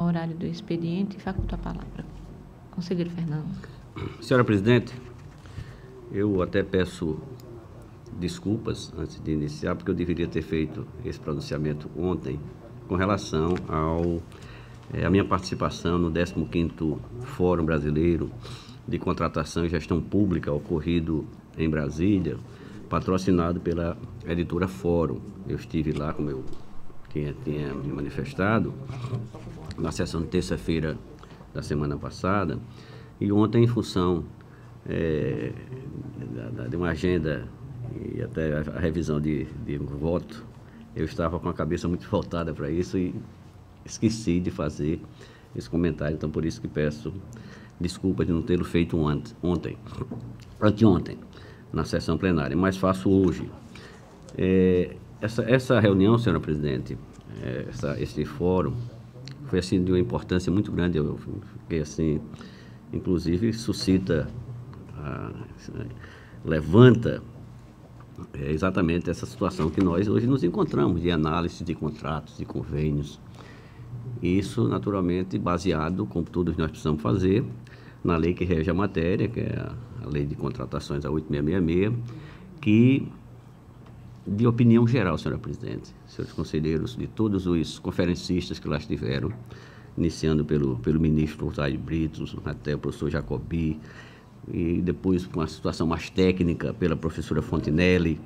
horário do expediente e faculto a palavra. Conselheiro Fernando. Senhora Presidente, eu até peço desculpas antes de iniciar, porque eu deveria ter feito esse pronunciamento ontem com relação à minha participação no 15º Fórum Brasileiro de Contratação e Gestão Pública ocorrido em Brasília, patrocinado pela editora Fórum. Eu estive lá, como eu tinha me manifestado, na sessão de terça-feira da semana passada, e ontem, em função de uma agenda e até a revisão de um voto, eu estava com a cabeça muito voltada para isso e esqueci de fazer esse comentário, então por isso que peço desculpa de não tê-lo feito anteontem, na sessão plenária, mas faço hoje. Essa reunião, senhora Presidente, esse fórum, foi assim de uma importância muito grande. Eu fiquei assim, inclusive suscita, levanta exatamente essa situação que nós hoje nos encontramos, de análise de contratos, de convênios. Isso, naturalmente, baseado, como todos nós precisamos fazer, na lei que rege a matéria, que é a Lei de Contratações, a 8666, que, de opinião geral, senhora Presidente, senhores conselheiros, de todos os conferencistas que lá estiveram, iniciando pelo ministro Oswaldo Brito, até o professor Jacobi, e depois, com a situação mais técnica, pela professora Fontinelli,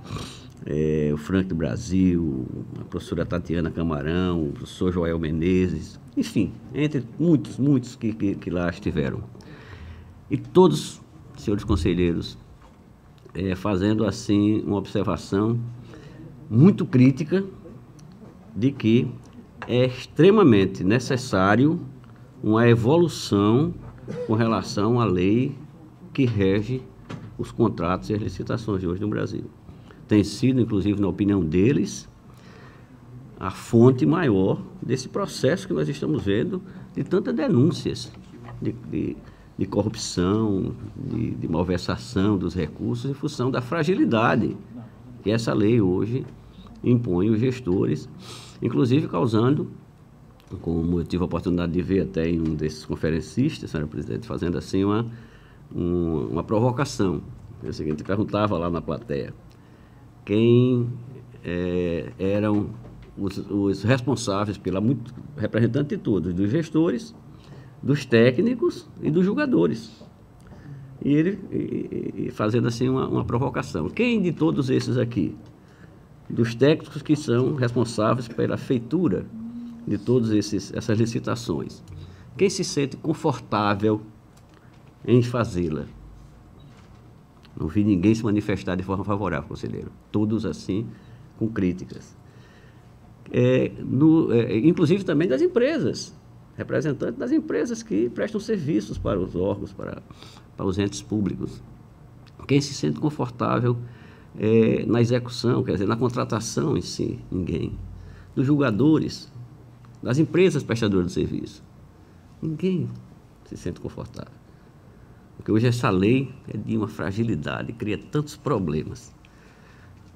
o Frank do Brasil, a professora Tatiana Camarão, o professor Joel Menezes, enfim, entre muitos que lá estiveram. E todos, senhores conselheiros, fazendo assim uma observação muito crítica de que é extremamente necessário uma evolução com relação à lei que rege os contratos e as licitações de hoje no Brasil. Tem sido, inclusive, na opinião deles, a fonte maior desse processo que nós estamos vendo de tantas denúncias de corrupção, de malversação dos recursos em função da fragilidade que essa lei hoje impõe os gestores, inclusive causando, como eu tive a oportunidade de ver até em um desses conferencistas, senhora Presidente, fazendo assim uma provocação. É o seguinte, perguntava lá na plateia quem eram os responsáveis representantes de todos, dos gestores, dos técnicos e dos julgadores. E ele fazendo assim uma provocação. Quem de todos esses aqui, dos técnicos que são responsáveis pela feitura de todas essas licitações, quem se sente confortável em fazê-la? Não vi ninguém se manifestar de forma favorável, conselheiro. Todos assim, com críticas. Inclusive também das empresas, representantes das empresas que prestam serviços para os órgãos, para os entes públicos. Quem se sente confortável na execução, quer dizer, na contratação em si? Ninguém. Dos julgadores, das empresas prestadoras de serviço, ninguém se sente confortável. Porque hoje essa lei é de uma fragilidade, cria tantos problemas,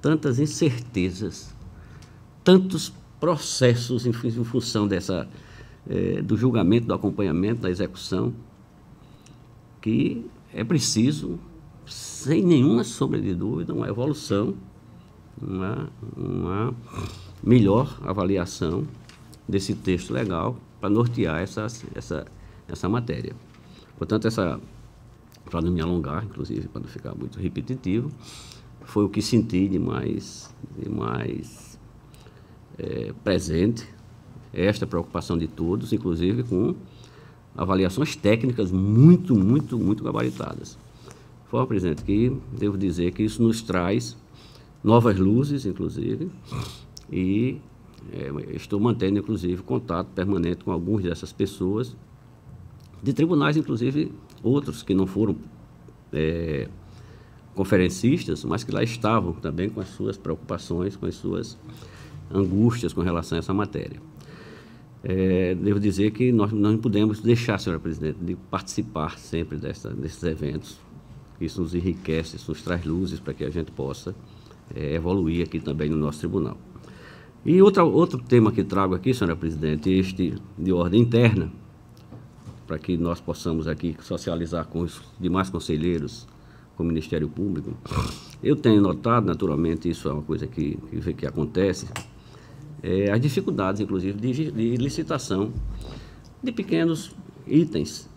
tantas incertezas, tantos processos em função do julgamento, do acompanhamento, da execução, que é preciso, sem nenhuma sombra de dúvida, uma evolução, uma melhor avaliação desse texto legal para nortear essa matéria. Portanto, para não me alongar, inclusive, para não ficar muito repetitivo, foi o que senti de mais presente, esta preocupação de todos, inclusive com avaliações técnicas muito gabaritadas. Foi, presidente, que devo dizer que isso nos traz novas luzes, inclusive, e estou mantendo, inclusive, contato permanente com algumas dessas pessoas, de tribunais, inclusive, outros que não foram conferencistas, mas que lá estavam também com as suas preocupações, com as suas angústias com relação a essa matéria. Devo dizer que nós não podemos deixar, senhora Presidente, de participar sempre desses eventos. Isso nos enriquece, isso nos traz luzes para que a gente possa evoluir aqui também no nosso tribunal. E outro tema que trago aqui, senhora presidente, este de ordem interna, para que nós possamos aqui socializar com os demais conselheiros, com o Ministério Público. Eu tenho notado, naturalmente, isso é uma coisa que acontece, as dificuldades, inclusive, de licitação de pequenos itens,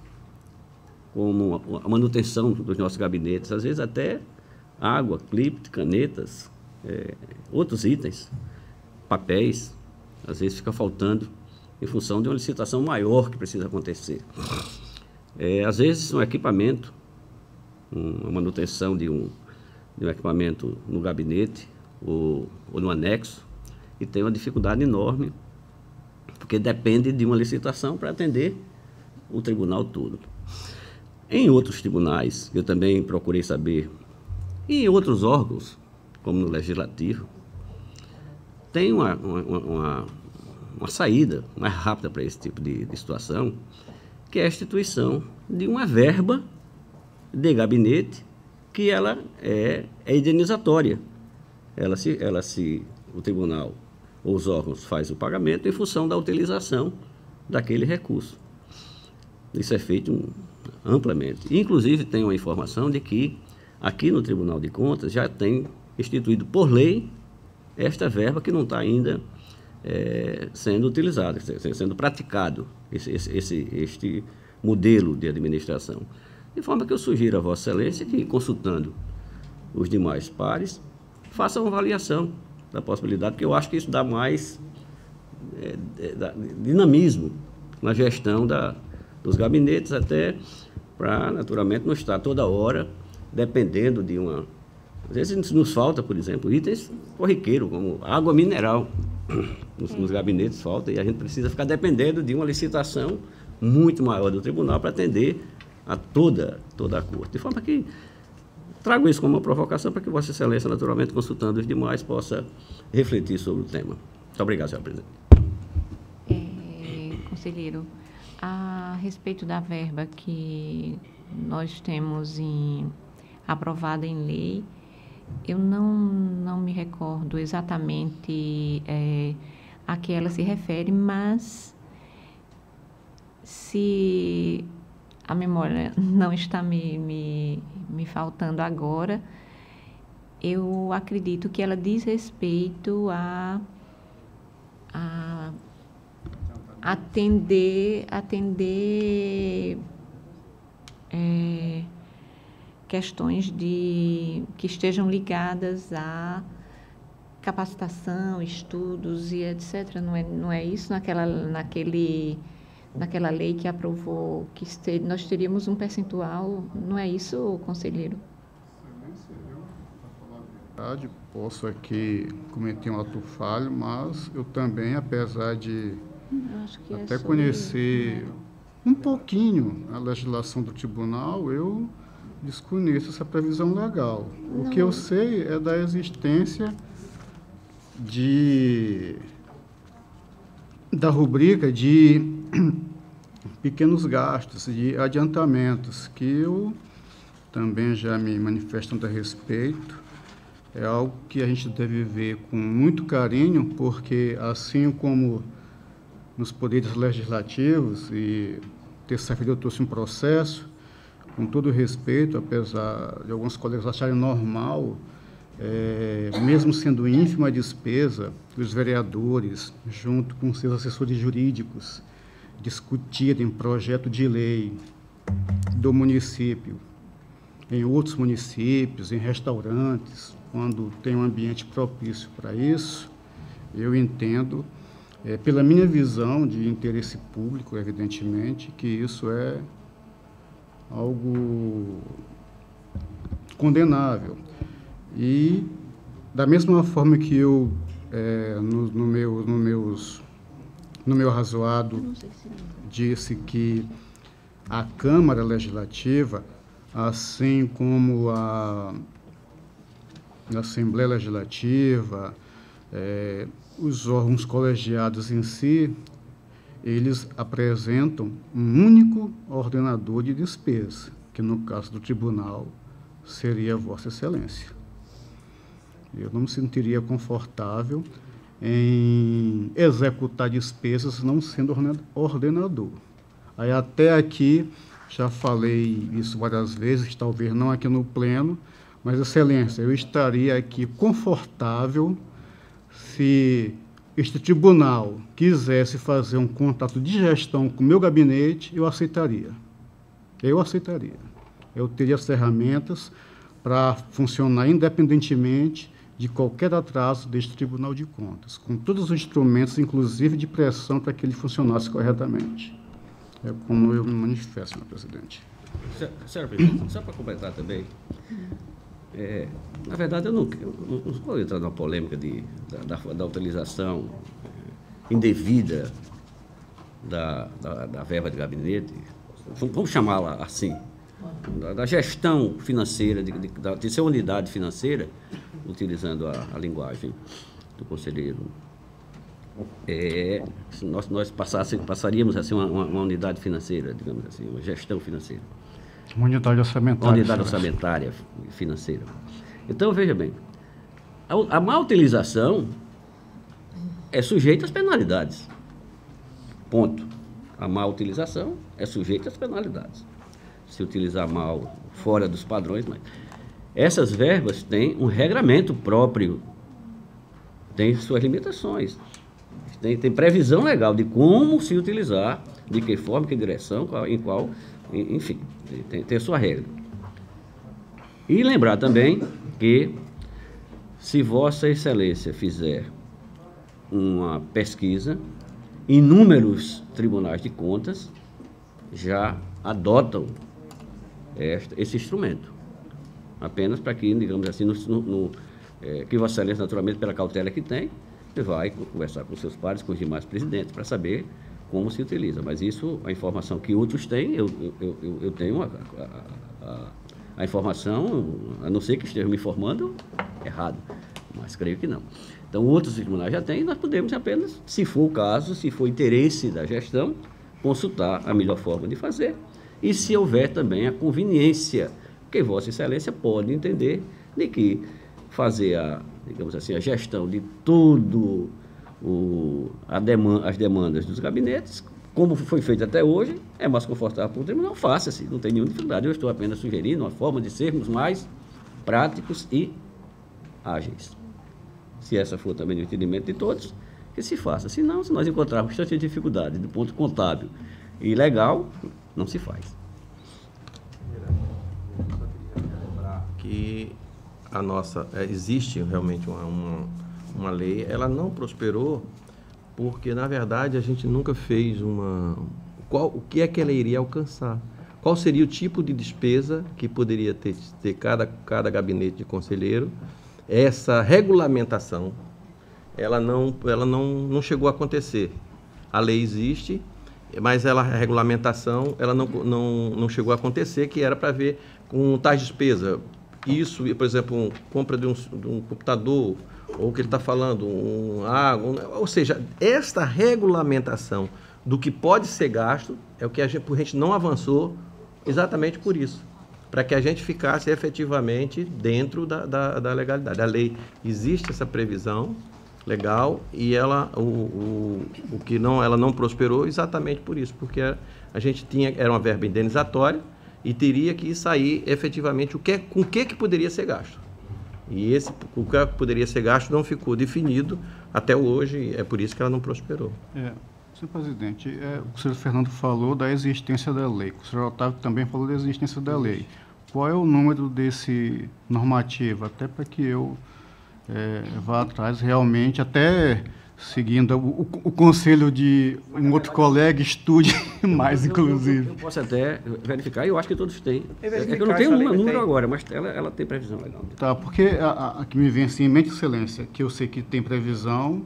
como a manutenção dos nossos gabinetes, às vezes até água, clipe, canetas, outros itens, papéis, às vezes fica faltando em função de uma licitação maior que precisa acontecer. Às vezes um equipamento, uma manutenção de um equipamento no gabinete ou no anexo, e tem uma dificuldade enorme, porque depende de uma licitação para atender o tribunal todo. Em outros tribunais, eu também procurei saber, e em outros órgãos, como no Legislativo, tem uma saída mais rápida para esse tipo de situação, que é a instituição de uma verba de gabinete que ela é indenizatória. O tribunal ou os órgãos faz o pagamento em função da utilização daquele recurso. Isso é feito amplamente. Inclusive, tem uma informação de que aqui no Tribunal de Contas já tem instituído por lei esta verba que não está ainda sendo utilizada, sendo praticado este modelo de administração. De forma que eu sugiro a Vossa Excelência que, consultando os demais pares, faça uma avaliação da possibilidade, porque eu acho que isso dá mais dinamismo na gestão dos gabinetes, até para, naturalmente, não estar toda hora dependendo de uma... Às vezes nos falta, por exemplo, itens corriqueiros, como água mineral. Nos gabinetes falta, e a gente precisa ficar dependendo de uma licitação muito maior do tribunal para atender a toda a corte. De forma que trago isso como uma provocação para que Vossa Excelência, naturalmente, consultando os demais, possa refletir sobre o tema. Muito obrigado, senhor presidente. Conselheiro, a respeito da verba que nós temos aprovada em lei, eu não me recordo exatamente a que ela se refere, mas se a memória não está me faltando agora, eu acredito que ela diz respeito a atender questões que estejam ligadas à capacitação, estudos e etc. Não é isso naquela lei que aprovou que nós teríamos um percentual, não é isso, conselheiro? Posso aqui cometer um ato falho, mas eu também, apesar de até conhecer um pouquinho a legislação do tribunal, eu desconheço essa previsão legal. O que eu sei é da existência da rubrica de pequenos gastos, de adiantamentos, que eu também já me manifestando a respeito. É algo que a gente deve ver com muito carinho, porque assim como nos poderes legislativos, e terça-feira eu trouxe um processo, com todo respeito, apesar de alguns colegas acharem normal, mesmo sendo ínfima a despesa, os vereadores, junto com seus assessores jurídicos, discutirem projeto de lei do município, em outros municípios, em restaurantes, quando tem um ambiente propício para isso, eu entendo, pela minha visão de interesse público, evidentemente, que isso é algo condenável. E, da mesma forma que eu, no meu razoado, disse que a Câmara Legislativa, assim como a Assembleia Legislativa, os órgãos colegiados em si, eles apresentam um único ordenador de despesa, que no caso do tribunal seria Vossa Excelência. Eu não me sentiria confortável em executar despesas não sendo ordenador. Aí até aqui, já falei isso várias vezes, talvez não aqui no pleno, mas, Excelência, eu estaria aqui confortável se este tribunal quisesse fazer um contrato de gestão com o meu gabinete, eu aceitaria. Eu aceitaria. Eu teria as ferramentas para funcionar independentemente de qualquer atraso deste Tribunal de Contas, com todos os instrumentos, inclusive de pressão, para que ele funcionasse corretamente. É como eu me manifesto, meu presidente. Senhor presidente, só para completar também, na verdade, eu não vou entrar numa polêmica da utilização indevida da verba de gabinete, vamos chamá-la assim, da gestão financeira, de ser unidade financeira, utilizando a linguagem do conselheiro. Se nós passaríamos assim, uma unidade financeira, digamos assim, uma gestão financeira. Uma unidade orçamentária. Uma unidade orçamentária financeira. Então, veja bem, a má utilização é sujeita às penalidades. Ponto. A má utilização é sujeita às penalidades. Se utilizar mal, fora dos padrões, mas essas verbas têm um regramento próprio, tem suas limitações, tem previsão legal de como se utilizar, de que forma, que direção, em qual, enfim, tem a sua regra. E lembrar também que, se Vossa Excelência fizer uma pesquisa, inúmeros tribunais de contas já adotam esse instrumento. Apenas para que, digamos assim, que Vossa Excelência, naturalmente, pela cautela que tem, vai conversar com seus pares, com os demais presidentes, para saber como se utiliza. Mas isso, a informação que outros têm, eu tenho a informação, a não ser que esteja me informando errado, mas creio que não. Então, outros tribunais já têm, nós podemos apenas, se for o caso, se for interesse da gestão, consultar a melhor forma de fazer, e se houver também a conveniência, porque Vossa Excelência pode entender de que fazer digamos assim, a gestão de tudo as demandas dos gabinetes, como foi feito até hoje, é mais confortável para o tribunal, faça-se, não tem nenhuma dificuldade. Eu estou apenas sugerindo uma forma de sermos mais práticos e ágeis. Se essa for também o entendimento de todos, que se faça. Se não, se nós encontrarmos bastante dificuldade do ponto contábil e legal, não se faz. Que a nossa, existe realmente uma lei, ela não prosperou porque, na verdade, a gente nunca fez o que é que ela iria alcançar? Qual seria o tipo de despesa que poderia ter cada gabinete de conselheiro? Essa regulamentação, ela não chegou a acontecer. A lei existe, mas a regulamentação ela não chegou a acontecer, que era para ver com tais despesas. Isso, por exemplo, compra de um computador, ou o que ele está falando, ou seja, esta regulamentação do que pode ser gasto é o que a gente não avançou exatamente por isso, para que a gente ficasse efetivamente dentro da legalidade. A lei existe essa previsão legal e ela não prosperou exatamente por isso, porque a gente era uma verba indenizatória e teria que sair efetivamente com o que poderia ser gasto. E o que poderia ser gasto não ficou definido até hoje, é por isso que ela não prosperou. Senhor presidente, o senhor Fernando falou da existência da lei, o senhor Otávio também falou da existência da lei. Qual é o número desse normativo? Até para que eu vá atrás realmente, até seguindo o conselho de um outro colega, estude mais, inclusive. Eu posso até verificar, e eu acho que todos têm. É que eu não tenho um número agora, mas ela tem previsão legal. Tá, porque a que me vem assim em mente, Excelência, que eu sei que tem previsão,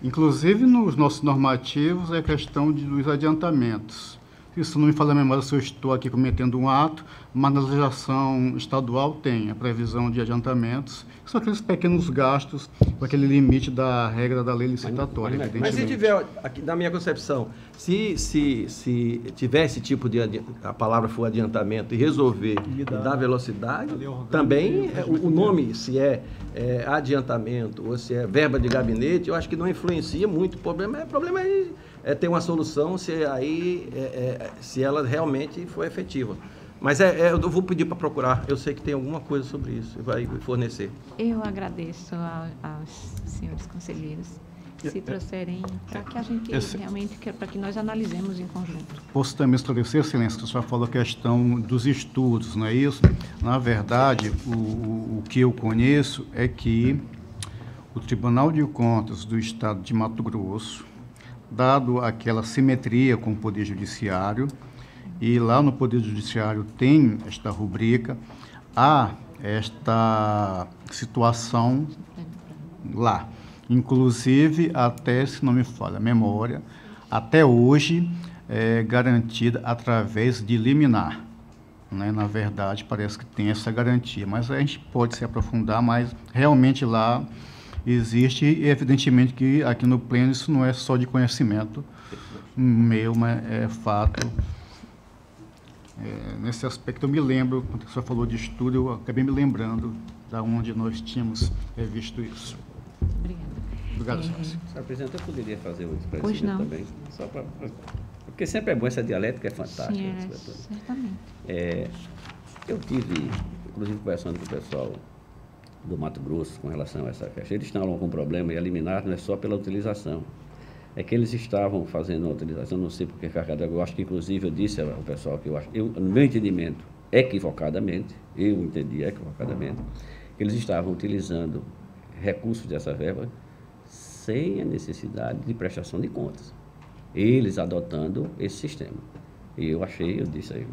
inclusive nos nossos normativos, é a questão dos adiantamentos. se não me falha a memória, se eu estou aqui cometendo um ato, mas na legislação estadual tem a previsão de adiantamentos, são aqueles pequenos gastos com aquele limite da regra da lei licitatória, Mas se tiver, aqui, na minha concepção, se tiver esse tipo de, a palavra for adiantamento e resolver e dar velocidade, também o nome, se é adiantamento ou se é verba de gabinete, eu acho que não influencia muito. O problema é ter uma solução se ela realmente for efetiva. Mas eu vou pedir para procurar, eu sei que tem alguma coisa sobre isso e vai fornecer. Eu agradeço aos senhores conselheiros se trouxerem para que a gente realmente, para que nós analisemos em conjunto. Posso também esclarecer, Excelência, que a senhora falou a questão dos estudos, não é isso? Na verdade, o que eu conheço é que o Tribunal de Contas do Estado de Mato Grosso, dado aquela simetria com o Poder Judiciário, e lá no Poder Judiciário tem esta rubrica, há esta situação lá. Inclusive, até, se não me falha a memória, até hoje é garantida através de liminar. Né? Na verdade, parece que tem essa garantia, mas a gente pode se aprofundar, mas realmente lá existe, e evidentemente que aqui no Pleno isso não é só de conhecimento meu, mas é fato. Nesse aspecto eu me lembro, quando a senhora falou de estudo, eu acabei me lembrando da onde nós tínhamos visto isso. Obrigada. Obrigado, senhora. Senhor presidente, eu poderia fazer um esclarecimento também? Só porque sempre é bom, essa dialética é fantástica. Sim, certamente. Eu tive, inclusive, conversando com o pessoal do Mato Grosso com relação a essa questão. Eles estavam com um problema e eliminar não é só pela utilização. É que eles estavam fazendo uma utilização, não sei porque, eu acho que, inclusive, eu disse ao pessoal que no meu entendimento, equivocadamente, eu entendi equivocadamente, que eles estavam utilizando recursos dessa verba sem a necessidade de prestação de contas. Eles adotando esse sistema. E eu disse aí,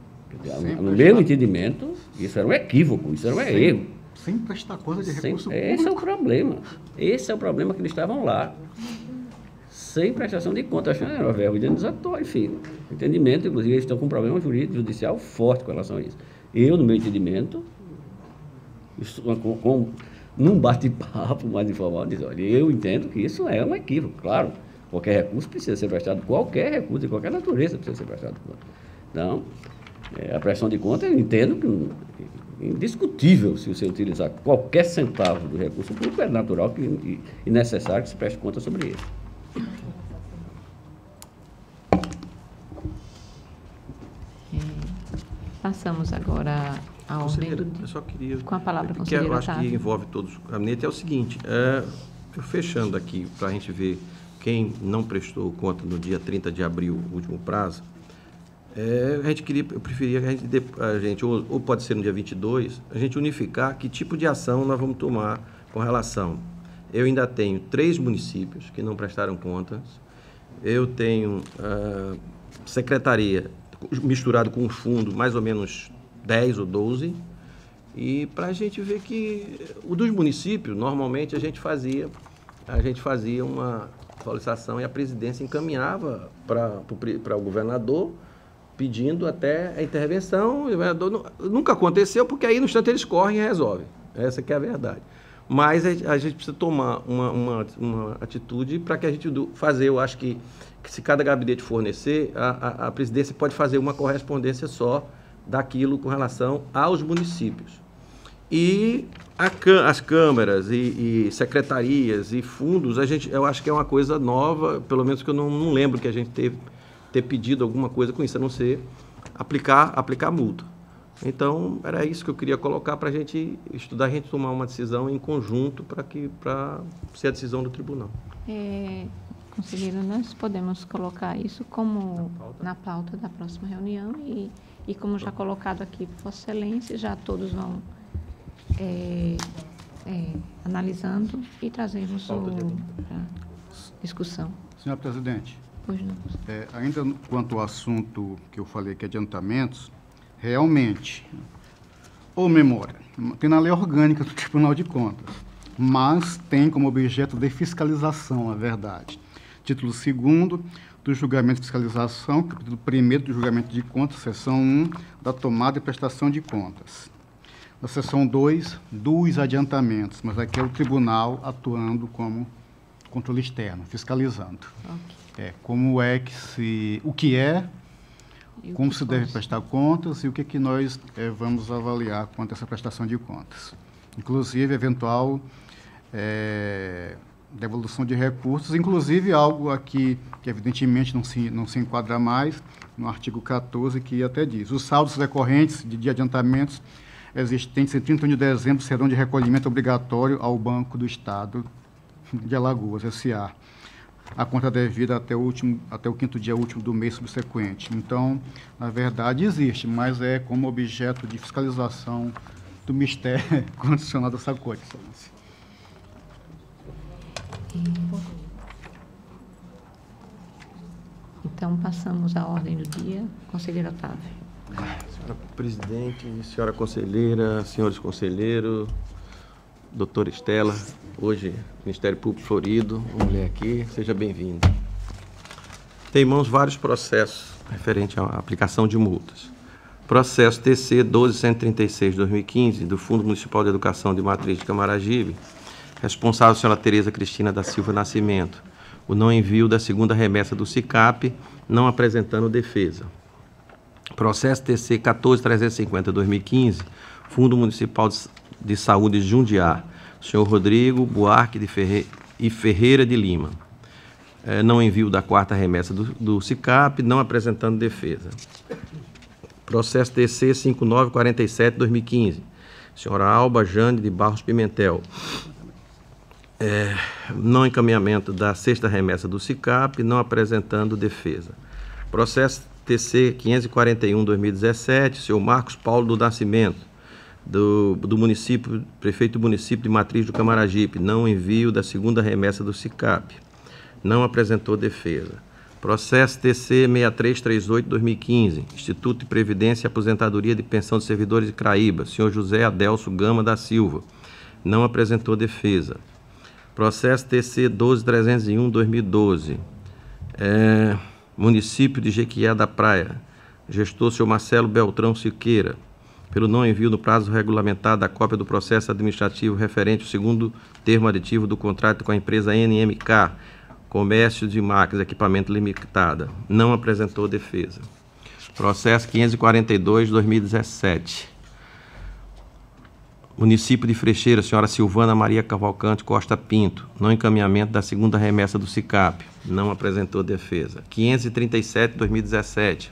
no meu entendimento, isso era um equívoco, isso era um erro. Sem prestar conta de recurso público. Esse é o problema. Esse é o problema que eles estavam lá. Sem prestação de contas, achando que era uma verba indenizatória, enfim. Entendimento, inclusive, eles estão com um problema jurídico, judicial forte com relação a isso. Eu, no meu entendimento, num bate-papo mais informal, diz, olha, eu entendo que isso é um equívoco, claro. Qualquer recurso precisa ser prestado, qualquer recurso de qualquer natureza precisa ser prestado conta. Então, a prestação de contas, eu entendo que indiscutível se você utilizar qualquer centavo do recurso público, é natural e necessário que se preste conta sobre ele. Passamos agora à ordem eu só queria, com a palavra, que conselheira eu acho Otávio. que envolve todos o gabinete, é o seguinte, eu fechando aqui para a gente ver quem não prestou conta no dia 30 de abril, o último prazo, eu preferia que a gente ou pode ser no dia 22, a gente unificar que tipo de ação nós vamos tomar com relação. Eu ainda tenho 3 municípios que não prestaram contas, eu tenho secretaria misturado com o fundo, mais ou menos 10 ou 12, e para a gente ver que o dos municípios, normalmente a gente fazia uma solicitação e a presidência encaminhava para o governador, pedindo até a intervenção, o governador nunca aconteceu, porque aí no instante eles correm e resolvem, essa que é a verdade. Mas a gente precisa tomar uma atitude para que a gente fazer, eu acho que se cada gabinete fornecer, a presidência pode fazer uma correspondência só daquilo com relação aos municípios. E as câmaras e secretarias e fundos, eu acho que é uma coisa nova, pelo menos que eu não lembro que a gente ter pedido alguma coisa com isso, a não ser aplicar multa. Então, era isso que eu queria colocar para a gente estudar, a gente tomar uma decisão em conjunto para ser a decisão do tribunal. Conselheiro, nós podemos colocar isso como na pauta da próxima reunião e como já colocado aqui por Vossa Excelência, já todos vão analisando e trazemos para discussão. Senhora presidente, Pois não. Ainda quanto ao assunto que eu falei, que é adiantamentos, realmente, ou memória, tem na lei orgânica do Tribunal de Contas, mas tem como objeto de fiscalização, a verdade. Título 2º do julgamento de fiscalização, capítulo 1º do julgamento de contas, seção 1, da tomada e prestação de contas. Na seção 2, dos adiantamentos, mas aqui é o tribunal atuando como controle externo, fiscalizando. Ok. Como é que o que é, E o como que se deve fosse? prestar contas e o que, que nós vamos avaliar quanto a essa prestação de contas. Inclusive, eventual devolução de recursos, inclusive algo aqui que evidentemente não se enquadra mais, no artigo 14, que até diz: os saldos recorrentes de adiantamentos existentes em 31 de dezembro serão de recolhimento obrigatório ao Banco do Estado de Alagoas, S.A., a conta devida até o 5º dia último do mês subsequente. Então, na verdade, existe, mas é como objeto de fiscalização do Ministério Constitucional dessa Corte, Excelência. Então, passamos à ordem do dia. Conselheiro Otávio. Senhora presidente, senhora conselheira, senhores conselheiros, doutora Estela, hoje Ministério Público Florido, uma mulher aqui, seja bem-vinda. Tem em mãos vários processos referentes à aplicação de multas. Processo TC 12.136/2015, do Fundo Municipal de Educação de Matriz de Camaragibe, responsável a senhora Tereza Cristina da Silva Nascimento, o não envio da segunda remessa do SICAP, não apresentando defesa. Processo TC 14.350/2015, Fundo Municipal de Saúde de Jundiá, senhor Rodrigo Buarque e Ferreira de Lima, não envio da quarta remessa do SICAP, não apresentando defesa. Processo TC 5947/2015, senhora Alba Jane de Barros Pimentel, não encaminhamento da sexta remessa do SICAP, não apresentando defesa. Processo TC 541/2017, senhor Marcos Paulo do Nascimento, do município, prefeito do município de Matriz do Camaragibe, não envio da segunda remessa do SICAP, não apresentou defesa. Processo TC 6338/2015, Instituto de Previdência e Aposentadoria de Pensão de Servidores de Craíba, senhor José Adelso Gama da Silva, não apresentou defesa. Processo TC 12301/2012, município de Jequié da Praia, gestor senhor Marcelo Beltrão Siqueira, pelo não envio no prazo regulamentado da cópia do processo administrativo referente ao segundo termo aditivo do contrato com a empresa NMK, Comércio de Máquinas e Equipamento Limitada, não apresentou defesa. Processo 542/2017. Município de Freixeira, senhora Silvana Maria Cavalcante Costa Pinto, não encaminhamento da segunda remessa do SICAP, não apresentou defesa. 537/2017.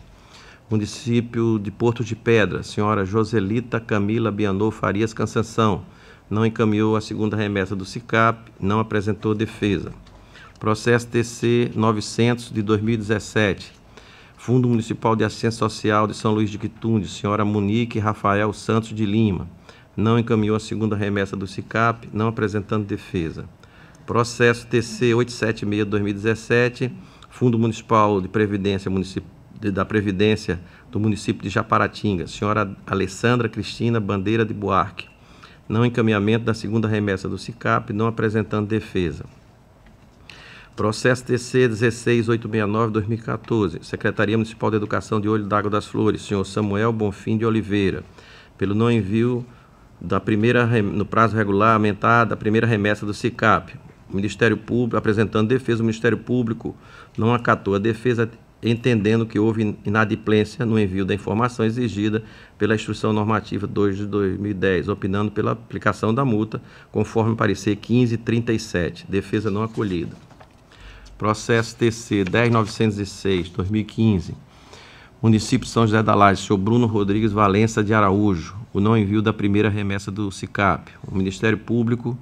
Município de Porto de Pedra, senhora Joselita Camila Bianô Farias Conceição, não encaminhou a segunda remessa do SICAP, não apresentou defesa. Processo TC 900/2017. Fundo Municipal de Assistência Social de São Luís de Quitunde, senhora Monique Rafael Santos de Lima, não encaminhou a segunda remessa do SICAP, não apresentando defesa. Processo TC 876/2017, Fundo Municipal de Previdência da Previdência do município de Japaratinga, senhora Alessandra Cristina Bandeira de Buarque, não encaminhamento da segunda remessa do SICAP, não apresentando defesa. Processo TC 16869/2014, Secretaria Municipal de Educação de Olho d'Água das Flores, senhor Samuel Bonfim de Oliveira, pelo não envio no prazo regulamentado da primeira remessa do SICAP. O Ministério Público, apresentando defesa, o Ministério Público não acatou a defesa, entendendo que houve inadimplência no envio da informação exigida pela Instrução Normativa 2 de 2010, opinando pela aplicação da multa, conforme parecer 1537. Defesa não acolhida. Processo TC 10906/2015. Município de São José da Laje, senhor Bruno Rodrigues Valença de Araújo, o não envio da primeira remessa do SICAP. O Ministério Público,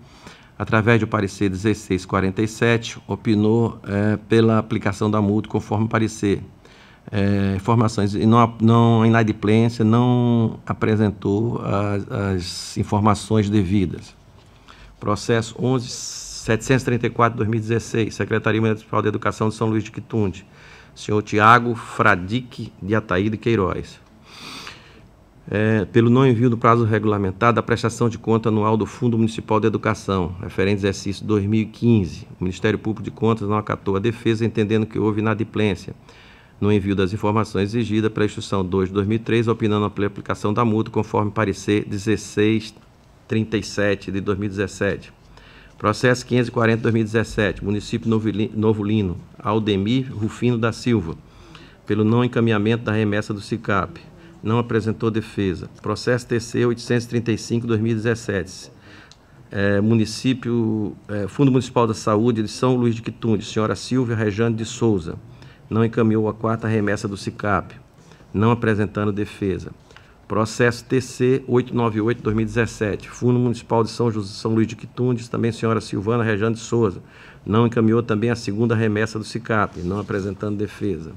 através do parecer 1647, opinou pela aplicação da multa conforme parecer. Informações, e não inadimplência, não apresentou as informações devidas. Processo 11.734/2016, Secretaria Municipal de Educação de São Luís de Quitunde, senhor Tiago Fradique de Ataíde Queiroz. pelo não envio do prazo regulamentado da prestação de conta anual do Fundo Municipal de Educação, referente ao exercício 2015. O Ministério Público de Contas não acatou a defesa, entendendo que houve inadimplência no envio das informações exigidas pela Instrução 2 de 2003, opinando pela aplicação da multa, conforme parecer 1637 de 2017. Processo 540 de 2017, município Novo Lino, Aldemir Rufino da Silva, pelo não encaminhamento da remessa do SICAP. Não apresentou defesa. Processo TC 835 de 2017, Fundo Municipal da Saúde de São Luís de Quitunde, senhora Silvia Rejane de Souza, não encaminhou a 4ª remessa do SICAP, não apresentando defesa. Processo TC 898 de 2017, Fundo Municipal de São Luís de Quitunde, também senhora Silvana Rejane de Souza, não encaminhou também a 2ª remessa do SICAP, não apresentando defesa.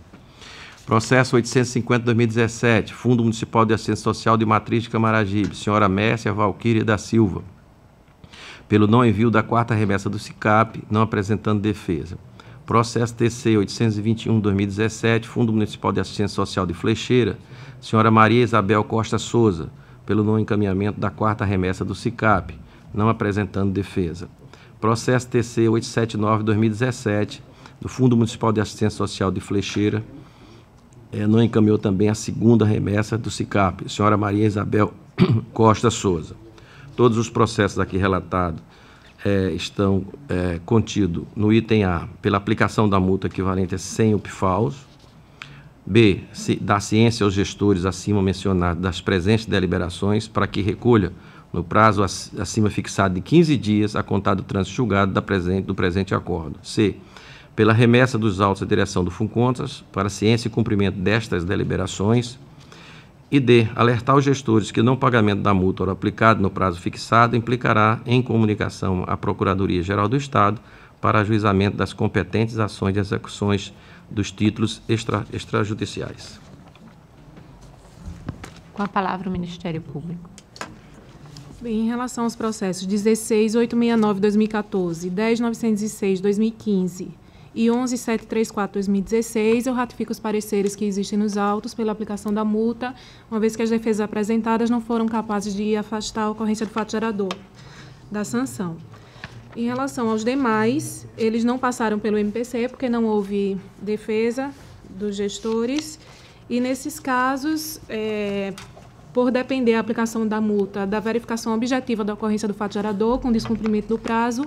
Processo 850 de 2017, Fundo Municipal de Assistência Social de Matriz de Camaragibe, senhora Mércia Valquíria da Silva, pelo não envio da 4ª remessa do SICAP, não apresentando defesa. Processo TC 821 de 2017, Fundo Municipal de Assistência Social de Flecheira, senhora Maria Isabel Costa Souza, pelo não encaminhamento da 4ª remessa do SICAP, não apresentando defesa. Processo TC 879 de 2017, do Fundo Municipal de Assistência Social de Flecheira, não encaminhou também a 2ª remessa do SICAP, senhora Maria Isabel Costa Souza. Todos os processos aqui relatados estão contidos no item A, pela aplicação da multa equivalente a 100 UPFAUs, B, da ciência aos gestores acima mencionados das presentes deliberações para que recolha, no prazo acima fixado de 15 dias, a contar do trânsito julgado do presente acordo. C, pela remessa dos autos à direção do FUNCONTRAS para ciência e cumprimento destas deliberações. E D, alertar os gestores que não pagamento da multa ou aplicado no prazo fixado implicará em comunicação à Procuradoria-Geral do Estado para ajuizamento das competentes ações de execuções dos títulos extrajudiciais. Com a palavra o Ministério Público. Bem, em relação aos processos 16.869/2014, 10.906/2015 e 11.734/2016, eu ratifico os pareceres que existem nos autos pela aplicação da multa, uma vez que as defesas apresentadas não foram capazes de afastar a ocorrência do fato gerador da sanção. Em relação aos demais, eles não passaram pelo MPC, porque não houve defesa dos gestores, e nesses casos, por depender a aplicação da multa da verificação objetiva da ocorrência do fato gerador com descumprimento do prazo,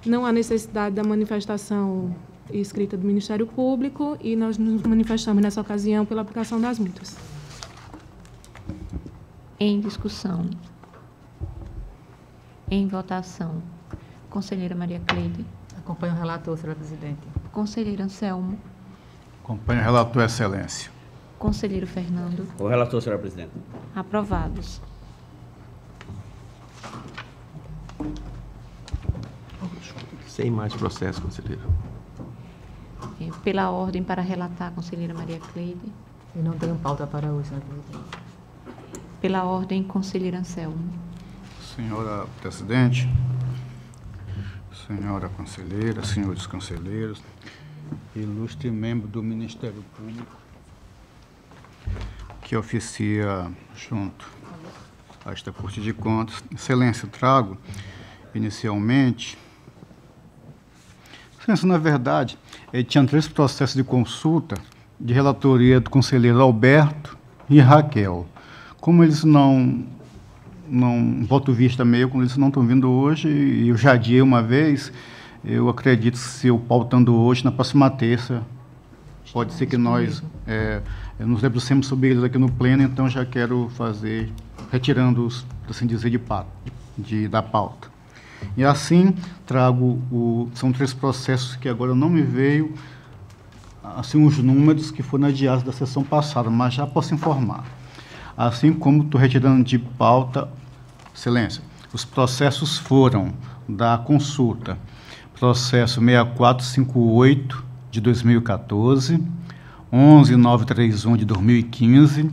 não há necessidade da manifestação escrita do Ministério Público e nós nos manifestamos nessa ocasião pela aplicação das multas. Em discussão. Em votação. Conselheira Maria Cleide. Acompanho o relator, senhora presidente. Conselheiro Anselmo. Acompanho o relator, excelência. Conselheiro Fernando. O relator, senhora presidente. Aprovados. Sem mais processo, conselheiro. Pela ordem para relatar, conselheira Maria Cleide. Eu não tenho pauta para hoje, senhora presidente. Pela ordem, conselheiro Anselmo. Senhora presidente, senhora conselheira, senhores conselheiros, ilustre membro do Ministério Público, que oficia junto a esta Corte de Contas. Excelência, trago inicialmente... Excelência, na verdade, tinha 3 processos de consulta de relatoria do conselheiro Alberto e Raquel. Como eles não voto vista meio, como eles não estão vindo hoje, e eu já adiei uma vez, eu acredito que se eu pautando hoje, na próxima terça, pode ser que nós nos debrucemos sobre eles aqui no pleno, então já quero fazer, retirando-os, assim dizer, da pauta. E assim, trago, são 3 processos que agora não me veio, assim, os números que foram adiados da sessão passada, mas já posso informar. Assim como estou retirando de pauta, excelência, os processos foram da consulta, processo 6458 de 2014, 11931 de 2015,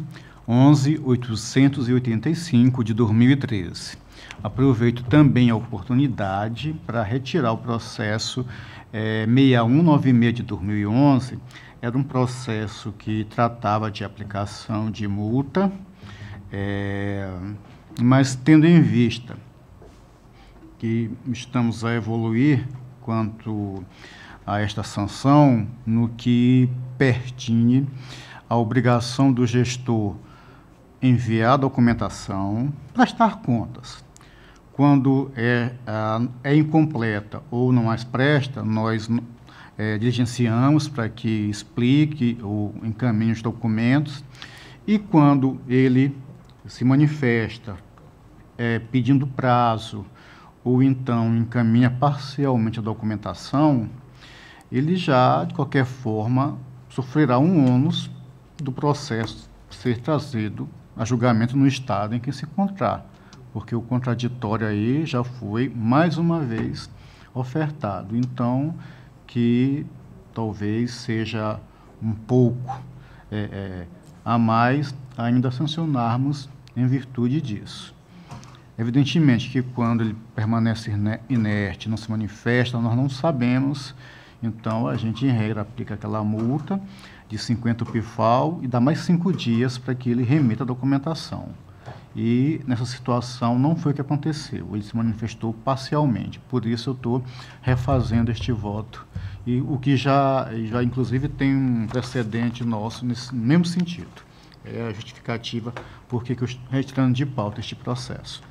11885 de 2013. Aproveito também a oportunidade para retirar o processo 6196 de 2011, era um processo que tratava de aplicação de multa Mas tendo em vista que estamos a evoluir quanto a esta sanção, no que pertine à obrigação do gestor enviar a documentação, prestar contas. Quando é incompleta ou não as presta, nós diligenciamos para que explique ou encaminhe os documentos, e quando ele se manifesta pedindo prazo ou então encaminha parcialmente a documentação, ele já, de qualquer forma, sofrerá um ônus do processo ser trazido a julgamento no estado em que se encontrar, porque o contraditório aí já foi, mais uma vez, ofertado. Então, que talvez seja um pouco a mais ainda sancionarmos em virtude disso. Evidentemente que quando ele permanece inerte, não se manifesta, nós não sabemos, então a gente, em regra, aplica aquela multa de 50 PIFAL e dá mais 5 dias para que ele remita a documentação. E nessa situação não foi o que aconteceu, ele se manifestou parcialmente, por isso eu estou refazendo este voto, e o que já inclusive tem um precedente nosso nesse mesmo sentido. É a justificativa por que eu estou retirando de pauta este processo.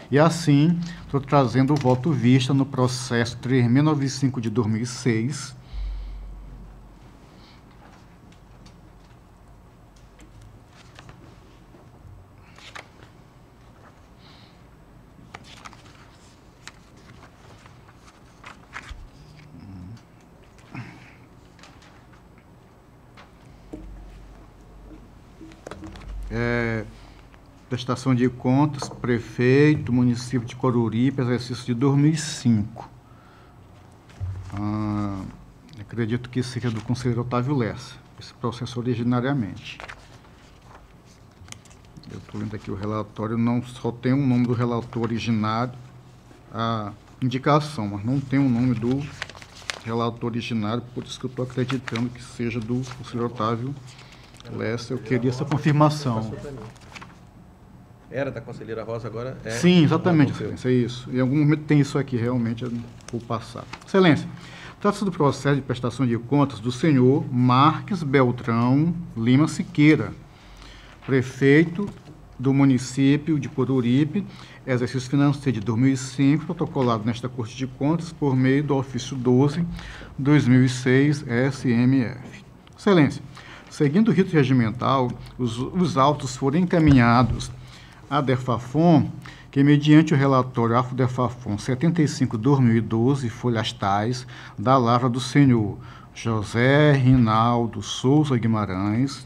E assim, estou trazendo o voto vista no processo 3.695 de 2006, prestação de contas, prefeito, município de Coruripe, exercício de 2005. Acredito que seja do conselheiro Otávio Lessa, esse processo originariamente. Eu estou lendo aqui o relatório, não só tem o nome do relator originário, a indicação, mas não tem o nome do relator originário, por isso que eu estou acreditando que seja do conselheiro Otávio Lessa. Eu queria essa confirmação. Era da conselheira Rosa, agora é... Sim, exatamente, Excelência, é isso. Em algum momento tem isso aqui, realmente, eu vou passar. Excelência, trata-se do processo de prestação de contas do senhor Marques Beltrão Lima Siqueira, prefeito do município de Coruripe, exercício financeiro de 2005, protocolado nesta Corte de Contas por meio do ofício 12/2006 SMF. Excelência, seguindo o rito regimental, os autos foram encaminhados a DEFAFON, que mediante o relatório AFO-DEFAFON 75/2012, folhas tais, da lavra do senhor José Rinaldo Souza Guimarães,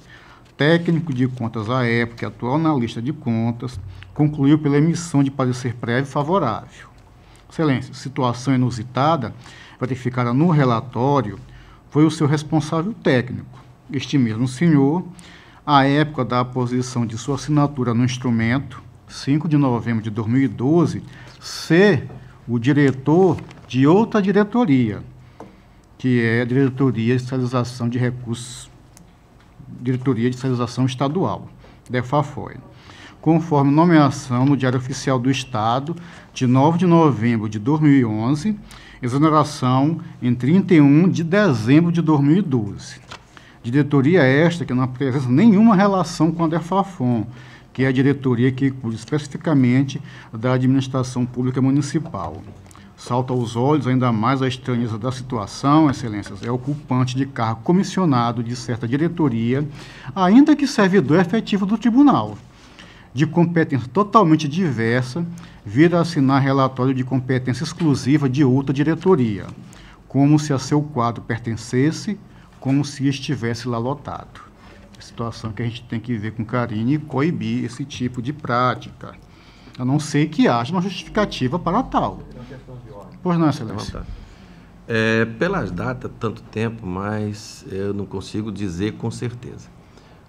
técnico de contas à época e atual analista de contas, concluiu pela emissão de parecer prévio favorável. Excelência, situação inusitada, verificada no relatório, foi o seu responsável técnico, este mesmo senhor, à época da aposição de sua assinatura no instrumento, 5 de novembro de 2012, ser o diretor de outra diretoria, que é a Diretoria de Fiscalização de Recursos, Diretoria de Fiscalização Estadual, DEFAFOI, conforme nomeação no Diário Oficial do Estado, de 9 de novembro de 2011, exoneração em 31 de dezembro de 2012. Diretoria esta que não apresenta nenhuma relação com a DEFAFON, que é a diretoria que cuida especificamente da administração pública municipal. Salta aos olhos ainda mais a estranheza da situação, excelências, é ocupante de cargo comissionado de certa diretoria, ainda que servidor efetivo do tribunal, de competência totalmente diversa, vir a assinar relatório de competência exclusiva de outra diretoria, como se a seu quadro pertencesse, como se estivesse lá lotado. Situação que a gente tem que ver com carinho e coibir esse tipo de prática, a não ser que haja uma justificativa para tal. Pois não, excelência. Pelas datas, tanto tempo, mas eu não consigo dizer com certeza.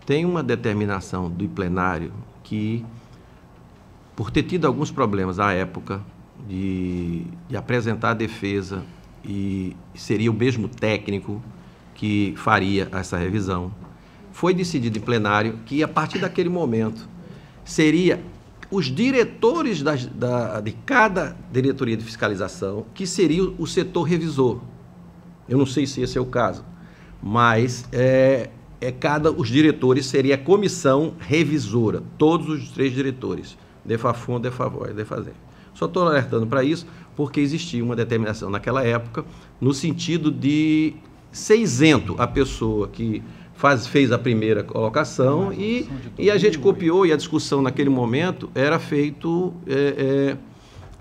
Tem uma determinação do plenário que, por ter tido alguns problemas à época de apresentar a defesa, e seria o mesmo técnico que faria essa revisão, foi decidido em plenário que, a partir daquele momento, seria os diretores de cada diretoria de fiscalização, que seria o setor revisor. Eu não sei se esse é o caso, mas os diretores seria a comissão revisora, todos os 3 diretores, DEFAFON, DEFAVOR e DEFASER. Só estou alertando para isso porque existia uma determinação naquela época no sentido de ser isento a pessoa que fez a primeira colocação e a gente copiou, e a discussão naquele momento era feito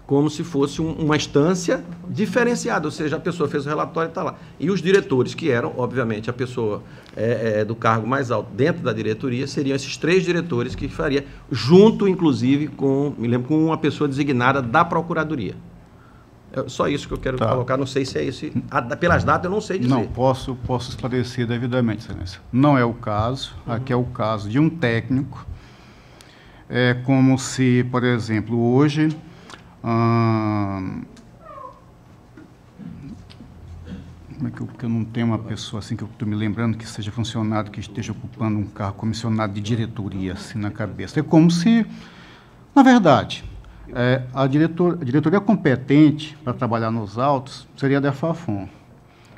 como se fosse uma instância diferenciada, ou seja, a pessoa fez o relatório e está lá. E os diretores, que eram, obviamente, a pessoa do cargo mais alto dentro da diretoria, seriam esses 3 diretores que faria, junto, inclusive, me lembro, com uma pessoa designada da Procuradoria. É só isso que eu quero colocar, não sei se é esse. Pelas datas eu não sei dizer. Não, posso esclarecer devidamente, Excelência. Não é o caso, aqui é o caso de um técnico. É como se, por exemplo, hoje... como é que eu não tenho uma pessoa assim que eu estou me lembrando que seja funcionário que esteja ocupando um cargo comissionado de diretoria assim na cabeça? É como se, na verdade, a diretoria competente para trabalhar nos autos seria a DEFAFON.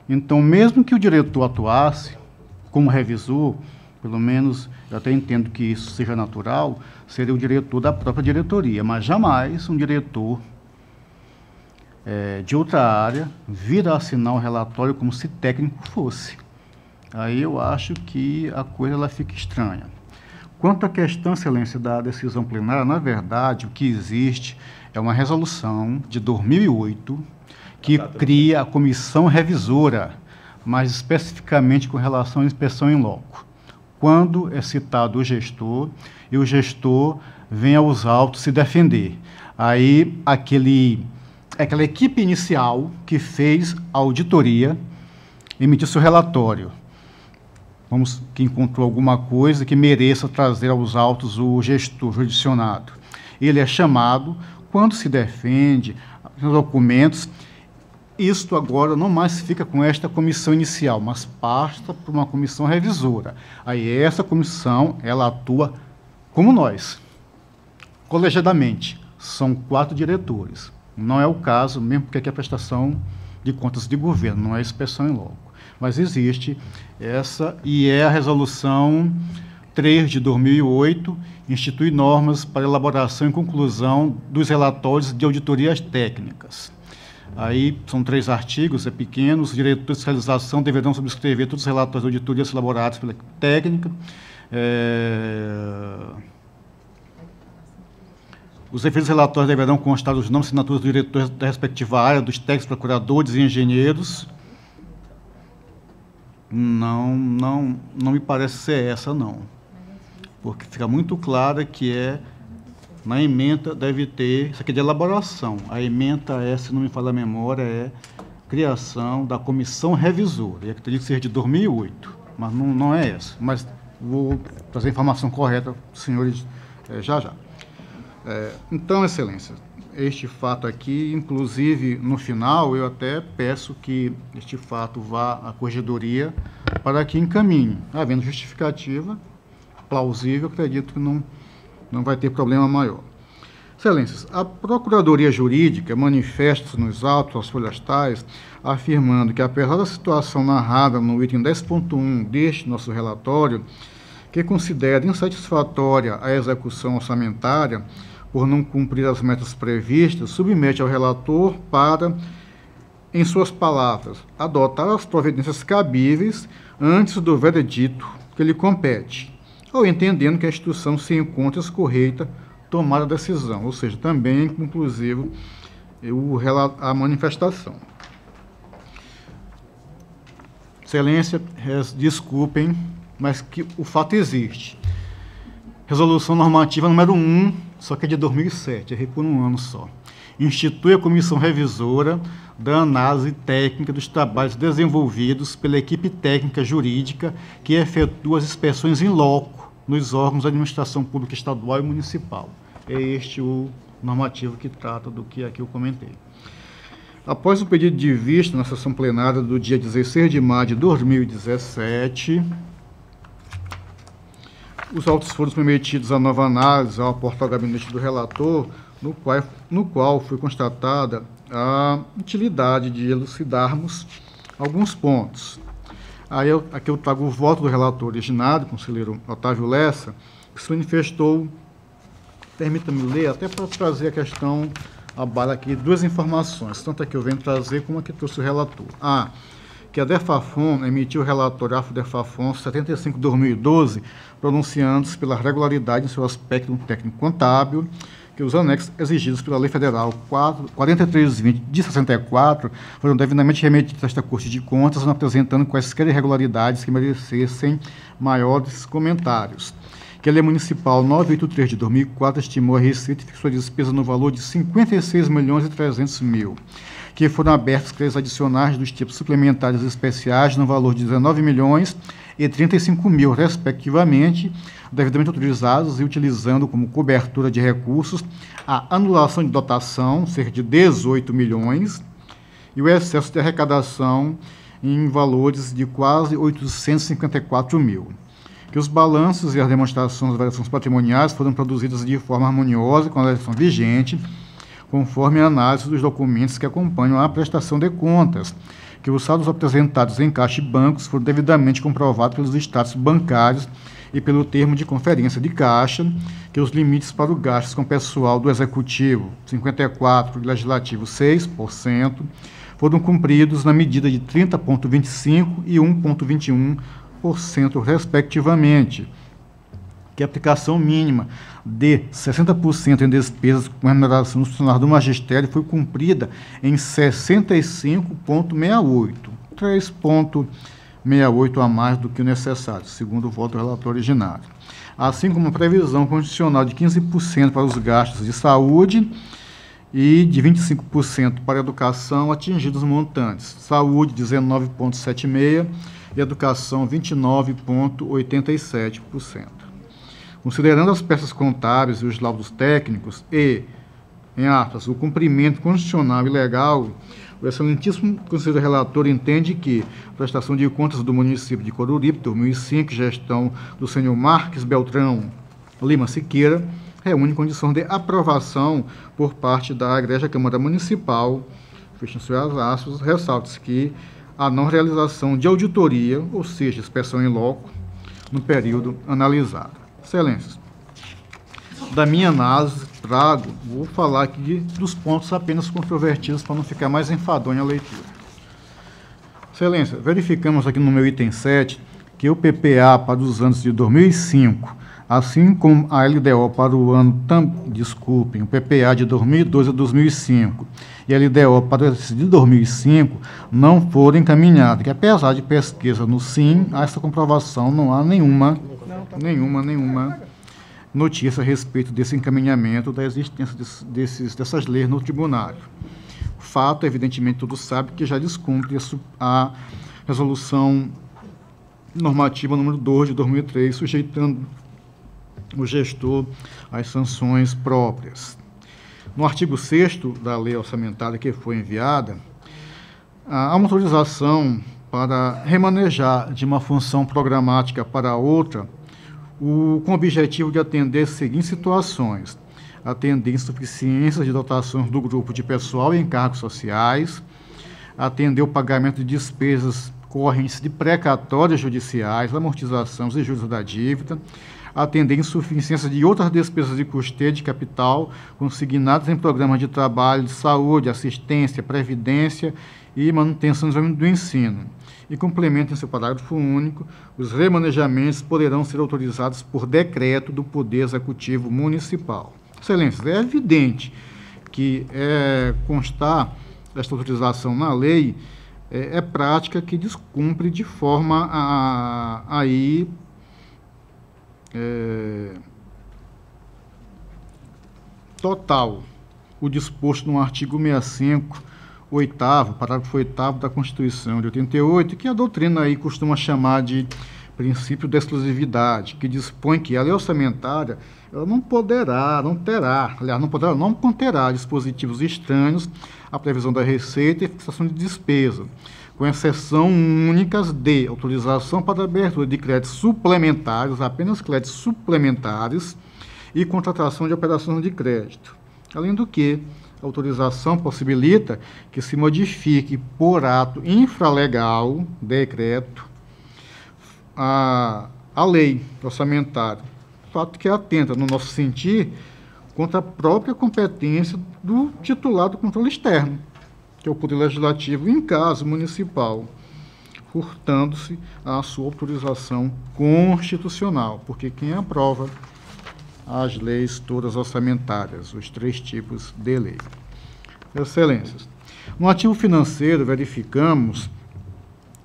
Então, mesmo que o diretor atuasse como revisor, pelo menos eu até entendo que isso seja natural, seria o diretor da própria diretoria, mas jamais um diretor de outra área vir a assinar um relatório como se técnico fosse. Aí eu acho que a coisa ela fica estranha. Quanto à questão, Excelência, da decisão plenária, na verdade, o que existe é uma resolução de 2008 que cria a comissão revisora, mais especificamente com relação à inspeção em loco. Quando é citado o gestor, e o gestor vem aos autos se defender. Aí, aquela equipe inicial que fez a auditoria emitiu seu relatório. Que encontrou alguma coisa que mereça trazer aos autos o gestor jurisdicionado. Ele é chamado, quando se defende os documentos, isto agora não mais fica com esta comissão inicial, mas passa para uma comissão revisora. Aí essa comissão, ela atua como nós, colegiadamente. São 4 diretores. Não é o caso, mesmo porque aqui é a prestação de contas de governo, não é inspeção em loco. Mas existe essa, e é a resolução 3 de 2008, institui normas para elaboração e conclusão dos relatórios de auditorias técnicas. Aí são 3 artigos, é pequeno, os diretores de fiscalização deverão subscrever todos os relatórios de auditorias elaborados pela técnica. Os efeitos relatórios deverão constar os nomes e assinaturas dos diretores da respectiva área, dos técnicos, procuradores e engenheiros. Não me parece ser essa, não. Porque fica muito claro que na ementa deve ter, isso aqui é de elaboração. A ementa se não me falha a memória, é criação da comissão revisora. E acredito que seja de 2008, mas não é essa. Mas vou trazer a informação correta, senhores, já. Então, Excelência, este fato aqui, inclusive, no final, eu até peço que este fato vá à Corregedoria para que encaminhe. Havendo justificativa plausível, acredito que não vai ter problema maior. Excelências, a Procuradoria Jurídica manifesta-se nos autos às folhas tais, afirmando que, apesar da situação narrada no item 10.1 deste nosso relatório, que considera insatisfatória a execução orçamentária por não cumprir as metas previstas, submete ao relator para, em suas palavras, adotar as providências cabíveis antes do veredito que lhe compete, ou entendendo que a instituição se encontra escorreita tomar a decisão, ou seja, também inclusive a manifestação. Excelência, desculpem, mas que o fato existe. Resolução normativa número 1, só que é de 2007, errei por um ano só. Institui a comissão revisora da análise técnica dos trabalhos desenvolvidos pela equipe técnica jurídica que efetua as inspeções em loco nos órgãos da administração pública estadual e municipal. É este o normativo que trata do que aqui eu comentei. Após o pedido de vista na sessão plenária do dia 16 de maio de 2017, os autos foram submetidos à nova análise, ao aporte ao gabinete do relator, no qual foi constatada a utilidade de elucidarmos alguns pontos. Aqui eu trago o voto do relator originado, conselheiro Otávio Lessa, que se manifestou, permita-me ler, até para trazer a questão, a bala aqui, duas informações, tanto a que eu venho trazer como a que trouxe o relator. Que a DEFAFON emitiu o relatório AFO-DEFAFON 75/2012, pronunciando-se pela regularidade em seu aspecto técnico contábil, que os anexos exigidos pela Lei Federal 4320 de 64 foram devidamente remetidos a esta Corte de Contas, não apresentando quaisquer irregularidades que merecessem maiores comentários. Que a Lei Municipal 983 de 2004 estimou a receita e fixou a despesa no valor de 56.300.000, que foram abertos créditos adicionais dos tipos suplementares e especiais no valor de 19.035.000, respectivamente, devidamente autorizados e utilizando como cobertura de recursos a anulação de dotação, cerca de 18 milhões, e o excesso de arrecadação em valores de quase 854.000. Que os balanços e as demonstrações das variações patrimoniais foram produzidas de forma harmoniosa com a legislação vigente, conforme a análise dos documentos que acompanham a prestação de contas, que os saldos apresentados em caixa e bancos foram devidamente comprovados pelos status bancários e pelo termo de conferência de caixa, que os limites para o gastos com pessoal do Executivo, 54%, do Legislativo, 6%, foram cumpridos na medida de 30,25% e 1,21%, respectivamente. Que a aplicação mínima de 60% em despesas com remuneração dos funcionários do magistério foi cumprida em 65,68%, 3,68% a mais do que o necessário, segundo o voto do relator originário. Assim como a previsão constitucional de 15% para os gastos de saúde e de 25% para a educação, atingidos os montantes. Saúde, 19,76% e educação, 29,87%. Considerando as peças contábeis e os laudos técnicos e, em aspas, o cumprimento constitucional e legal, o excelentíssimo conselheiro relator entende que a prestação de contas do município de Coruripe, 2005, gestão do senhor Marques Beltrão Lima Siqueira, reúne condições de aprovação por parte da Egrégia Câmara Municipal, fecham-se as aspas, ressalta-se que a não realização de auditoria, ou seja, inspeção em loco, no período analisado. Excelências, da minha análise, vou falar aqui dos pontos apenas controvertidos para não ficar mais enfadonha a leitura. Excelência, verificamos aqui no meu item 7 que o PPA para os anos de 2005, assim como a LDO para o ano, o PPA de 2002 a 2005 e a LDO para esse de 2005 não foram encaminhados, que apesar de pesquisa no SIM, a essa comprovação não há nenhuma notícia a respeito desse encaminhamento, da existência dessas leis no tribunal. O fato, evidentemente, todos sabem que já descumpre a resolução normativa número 2 de 2003, sujeitando o gestor às sanções próprias. No artigo 6º da lei orçamentária que foi enviada, há uma autorização para remanejar de uma função programática para outra, com o objetivo de atender as seguintes situações: atender insuficiências de dotações do grupo de pessoal e encargos sociais, atender o pagamento de despesas correntes de precatórias judiciais, amortizações e juros da dívida, atender insuficiência de outras despesas de custeio de capital consignadas em programas de trabalho, de saúde, assistência, previdência e manutenção do ensino. E complementa em seu parágrafo único, os remanejamentos poderão ser autorizados por decreto do Poder Executivo Municipal. Excelências, é evidente que constar esta autorização na lei é prática que descumpre de forma a total o disposto no artigo 65, parágrafo 8º da Constituição de 88, que a doutrina aí costuma chamar de princípio da exclusividade, que dispõe que a lei orçamentária ela não conterá dispositivos estranhos à previsão da receita e fixação de despesa, com exceção únicas de autorização para abertura de créditos suplementares, apenas créditos suplementares, e contratação de operações de crédito. Além do que, a autorização possibilita que se modifique por ato infralegal, decreto, a lei orçamentária, fato que atenta, no nosso sentir, contra a própria competência do titular do controle externo, que é o Poder Legislativo, em caso municipal, furtando-se a sua autorização constitucional, porque quem aprova as leis todas orçamentárias, os 3 tipos de lei. Excelências, no ativo financeiro verificamos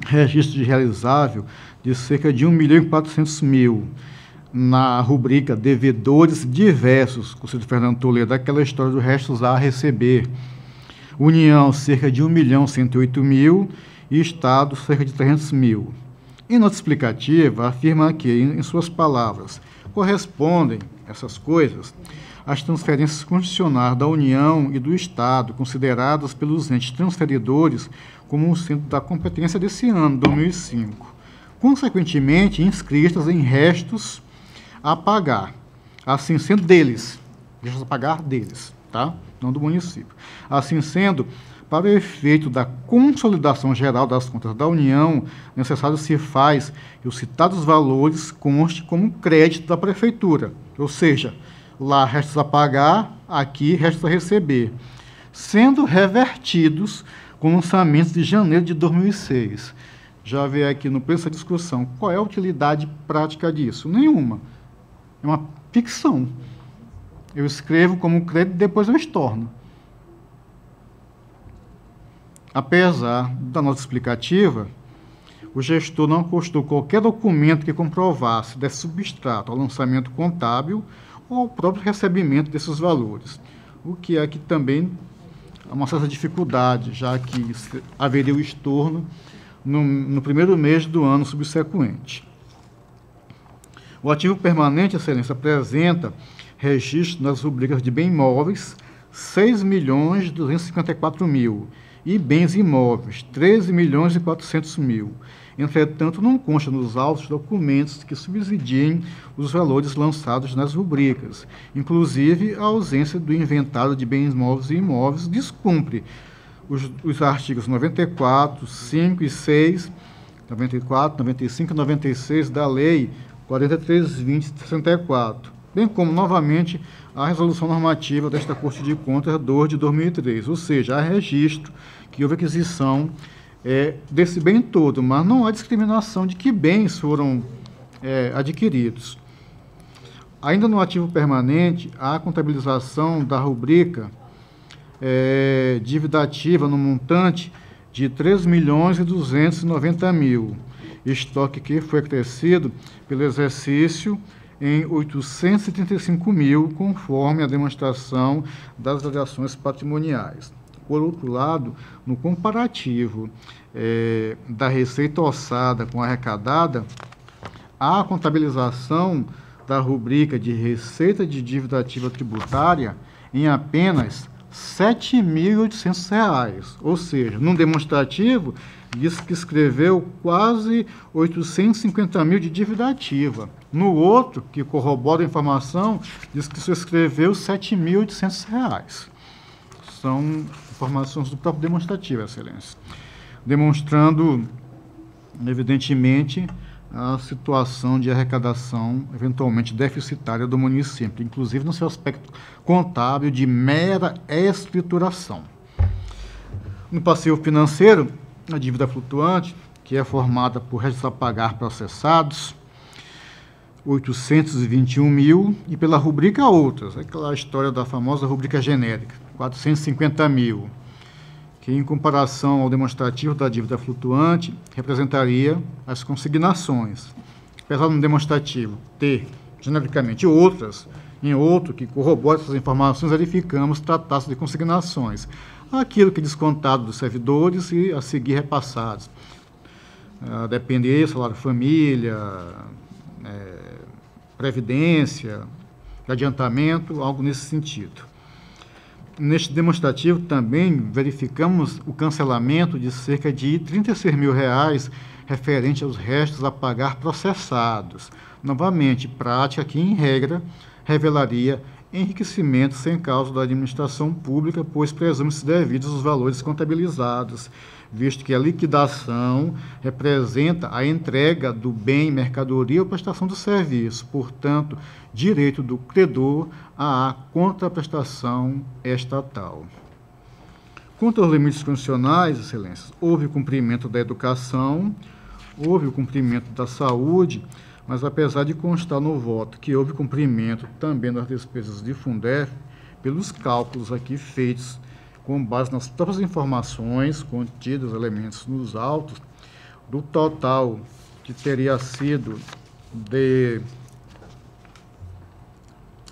registro de realizável de cerca de 1.400.000 na rubrica devedores diversos, conselheiro Fernando Toledo, aquela história dos restos a receber. União, cerca de 1.108.000 e Estado, cerca de 300.000. Em nota explicativa, afirma que, em suas palavras, correspondem essas coisas às transferências constitucionais da União e do Estado, consideradas pelos entes transferidores como sendo da competência desse ano, 2005, consequentemente inscritas em restos a pagar, assim sendo deles, restos a pagar deles, tá? Não do município. Assim sendo, para o efeito da consolidação geral das contas da União, necessário se faz que os citados valores constem como crédito da Prefeitura, ou seja, lá restos a pagar, aqui restos a receber, sendo revertidos com lançamentos de janeiro de 2006. Já veio aqui no preço da discussão, qual é a utilidade prática disso? Nenhuma. É uma ficção. Eu escrevo como crédito e depois eu estorno. Apesar da nota explicativa, o gestor não acostou qualquer documento que comprovasse desse substrato ao lançamento contábil ou ao próprio recebimento desses valores, o que aqui também é uma certa dificuldade, já que haveria o estorno no primeiro mês do ano subsequente. O ativo permanente, Excelência, apresenta registro nas rubricas de bens imóveis, 6.254.000, e bens imóveis, 13.400.000. Entretanto, não consta nos autos documentos que subsidiem os valores lançados nas rubricas. Inclusive, a ausência do inventário de bens móveis e imóveis descumpre os artigos 94, 5 e 6, 94, 95 e 96 da Lei 43.20/64, bem como, novamente, a resolução normativa desta Corte de Contas 2 de 2003, ou seja, há registro que houve aquisição desse bem todo, mas não há discriminação de que bens foram adquiridos. Ainda no ativo permanente, há a contabilização da rubrica dívida ativa no montante de 3.290.000, estoque que foi acrescido pelo exercício em 835.000, conforme a demonstração das variações patrimoniais. Por outro lado, no comparativo da receita orçada com a arrecadada, há a contabilização da rubrica de receita de dívida ativa tributária em apenas R$ 7.800, ou seja, num demonstrativo, diz que escreveu quase 850.000 de dívida ativa. No outro, que corrobora a informação, diz que só escreveu R$ 7.800. São informações do próprio demonstrativo, Excelência. Demonstrando, evidentemente, a situação de arrecadação eventualmente deficitária do município, inclusive no seu aspecto contábil de mera escrituração. No passivo financeiro, a dívida flutuante, que é formada por restos a pagar processados, 821.000, e pela rubrica outras, aquela história da famosa rubrica genérica, 450.000, que em comparação ao demonstrativo da dívida flutuante, representaria as consignações. Apesar do demonstrativo ter, genericamente, outras, em outro que corrobora essas informações, verificamos tratar-se de consignações, aquilo que é descontado dos servidores e a seguir repassados. a dependência, salário família, previdência, adiantamento, algo nesse sentido. Neste demonstrativo também verificamos o cancelamento de cerca de R$36 mil referente aos restos a pagar processados. Novamente, prática que, em regra, revelaria enriquecimento sem causa da administração pública, pois presume-se devidos os valores contabilizados, visto que a liquidação representa a entrega do bem, mercadoria ou prestação do serviço, portanto, direito do credor à contraprestação estatal. Quanto aos limites condicionais, excelências, houve cumprimento da educação, houve o cumprimento da saúde, mas apesar de constar no voto que houve cumprimento também das despesas de Fundef, pelos cálculos aqui feitos com base nas próprias informações contidas, elementos nos autos, do total que teria sido de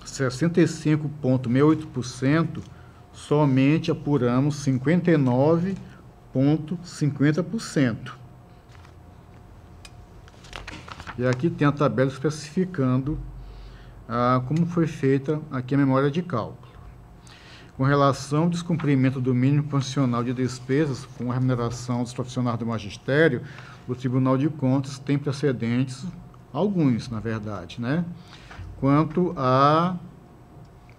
65,68%, somente apuramos 59,50%. E aqui tem a tabela especificando como foi feita aqui a memória de cálculo. Com relação ao descumprimento do mínimo constitucional de despesas com a remuneração dos profissionais do magistério, o Tribunal de Contas tem precedentes, alguns, na verdade, né? Quanto à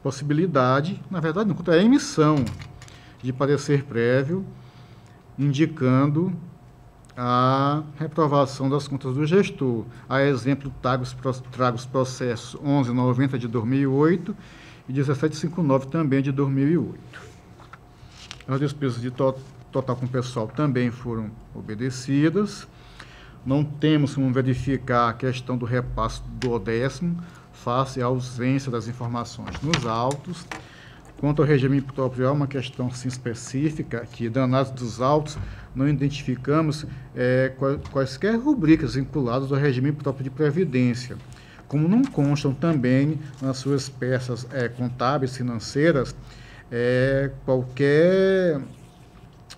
possibilidade, na verdade, não, quanto à emissão de parecer prévio, indicando a reprovação das contas do gestor. A exemplo, trago os processos 1190 de 2008 e 1759 também de 2008. As despesas de total com pessoal também foram obedecidas. Não temos como verificar a questão do repasse do 10º, face à ausência das informações nos autos. Quanto ao regime próprio, há uma questão sim, específica, que da análise dos autos não identificamos quaisquer rubricas vinculadas ao regime próprio de previdência, como não constam também nas suas peças contábeis, financeiras, qualquer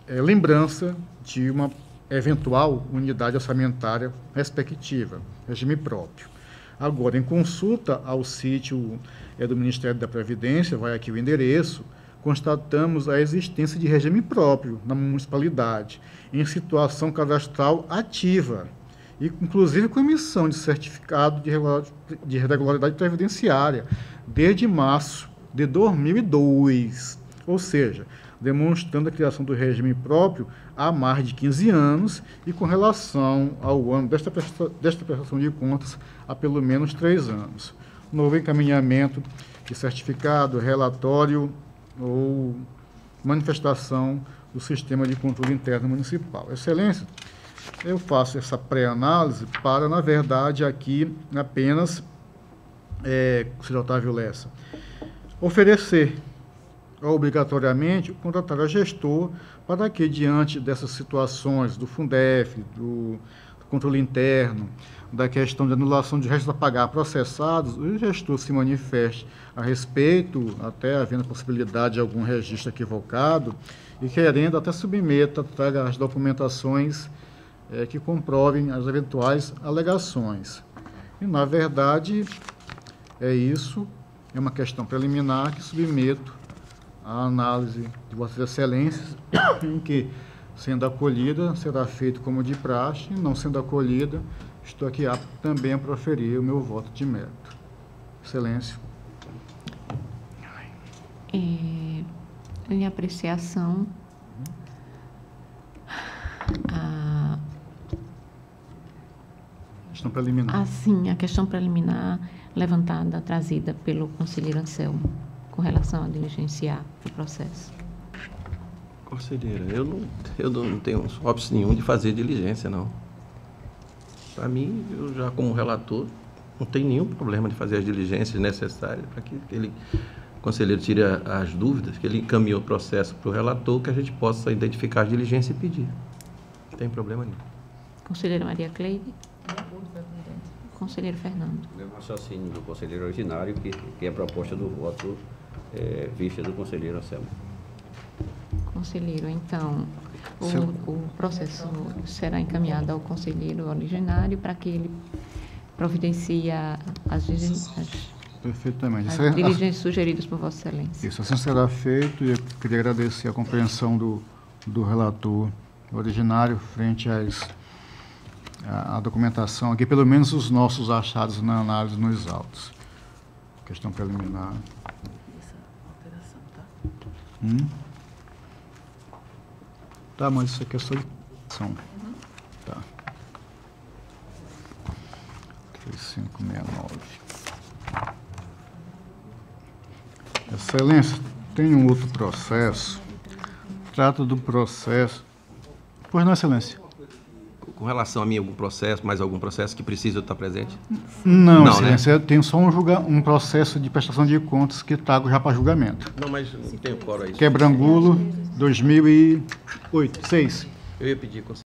lembrança de uma eventual unidade orçamentária respectiva, regime próprio. Agora, em consulta ao sítio do Ministério da Previdência, vai aqui o endereço, constatamos a existência de regime próprio na municipalidade, em situação cadastral ativa, e inclusive com emissão de certificado de regularidade previdenciária, desde março de 2002, ou seja, demonstrando a criação do regime próprio há mais de 15 anos e com relação ao ano desta prestação de contas há pelo menos 3 anos. Novo encaminhamento de certificado, relatório ou manifestação do sistema de controle interno municipal. Excelência, eu faço essa pré-análise para, na verdade, aqui apenas, Sr. Otávio Lessa, oferecer obrigatoriamente o contratar a gestor para que, diante dessas situações do Fundef, do controle interno, da questão de anulação de restos a pagar processados, o gestor se manifeste a respeito, até havendo a possibilidade de algum registro equivocado, e querendo até submeta, traga as documentações que comprovem as eventuais alegações. E, na verdade, isso, é uma questão preliminar que submeto à análise de Vossas Excelências, em que, sendo acolhida, será feito como de praxe, e não sendo acolhida, estou aqui apto também a proferir o meu voto de mérito. Excelência. Em apreciação, Questão preliminar. Sim, a questão preliminar levantada, trazida pelo conselheiro Anselmo, com relação a diligenciar o processo. Conselheira, eu não tenho óbice nenhum de fazer diligência, não. Para mim, eu já como relator, não tem nenhum problema de fazer as diligências necessárias para que o conselheiro tire as dúvidas, que ele encaminhou o processo para o relator, que a gente possa identificar as diligências e pedir. Não tem problema nenhum. Conselheira Maria Cleide. Conselheiro Fernando. O meu raciocínio do conselheiro originário, que é a proposta do voto vista do conselheiro Anselmo. Conselheiro, então, O processo será encaminhado ao conselheiro originário para que ele providencie as Perfeitamente. diligências sugeridas por Vossa Excelência. Isso assim será feito e eu queria agradecer a compreensão do relator originário frente à documentação aqui, pelo menos os nossos achados na análise nos autos. Questão preliminar. Tá, mas isso aqui é só de ação. Tá. 3569. Excelência, tem um outro processo. Trata do processo. Pois não, Excelência? Com relação a mim, algum processo, mais algum processo que precisa estar presente? Não, Não, Excelência, eu tenho só um processo de prestação de contas que está já para julgamento. Não, mas não tem o quórum aí. Quebrangulo, 2008, 6. Eu ia pedir